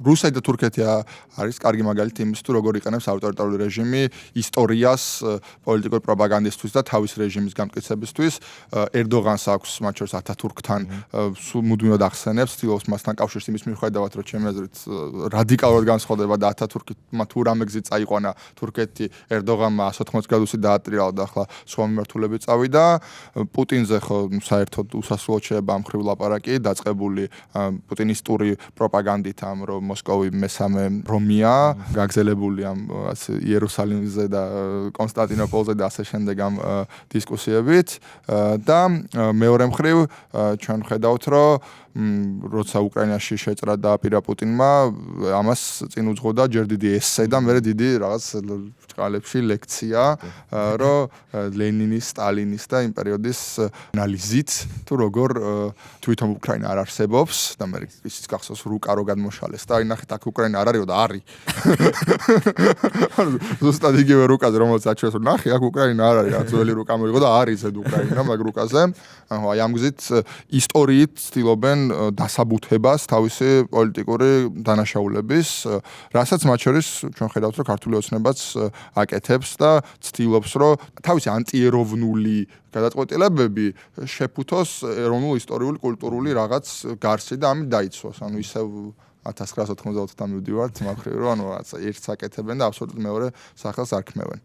რუსეთი და თურქეთი არის კარგი მაგალითი იმის თუ როგორ იყენებს ავტორიტარული რეჟიმი ისტორიას პოლიტიკური პროპაგანდისთვის და თავის რეჟიმის გამტკიცებისთვის. ერდოღანს აქვს მათ შორის ათათურქთან სულ მუდმივად ახსენებს, ცდილობს მასთან კავშირს იმის მიუხედავად, რომ ჩემი აზრით რადიკალურად განსხვავდება და ათათურქმა თუ რამე გზით წაიყვანა თურქეთი ერდოღანმა 180 გრადუსი დაატრიალა და ახლა სხვა მიმართულებით წავიდა. პუტინზე ხო საერთოდ უსასრულოდ შეიძლება ამ ხრივ ლაპარაკი დაწყებული პუტინისტური პროპაგანდით ამ რომ მოსკოვი მესამე რომია გაგზელებული ამ იერუსალიმზე და კონსტანტინოპოლზე და ასე შემდეგ ამ დისკუსიებით და მეორე მხრივ ჩვენ ხედავთ რომ როცა უკრაინაში შეჭრა და აპირა პუტინმა ამას წინ უძღოდა ჯერ დიდი ესე და მე დიდი რაღაც ბრჭყალებში ლექცია რომ ლენინის, სტალინის და იმ პერიოდის ანალიზით თუ როგორ თვითონ უკრაინა არ არსებობს და მე ისიც გახსოვს რუკა რო გადმოშალეს და აი ნახეთ აქ უკრაინა არ არისო და არის. ზუსტად იგივე რუკაზე რომელსაც აჩვენეს რომ ნახე აქ უკრაინა არ არის, რაც ძველი რუკა მოიღო და არის ზედ უკრაინა მაგ რუკაზე. აი ამ გზით ისტორიით ცდილობენ დასაბუთებას თავისი პოლიტიკური დანაშაულების, რასაც მათ შორის ჩვენ ხედავთ რომ ქართული ოცნებაც აკეთებს და ცდილობს რომ თავისი ანტიეროვნული გადაწყვეტილებები შეფუთოს ეროვნულ ისტორიული კულტურული რაღაც გარსი და ამით დაიცვას. ანუ ისევ 1990-დან მივდივართ მაგ ხრივ რომ ანუ რაღაც ერთს აკეთებენ და აბსოლუტურად მეორე სახელს არ ქმნევენ.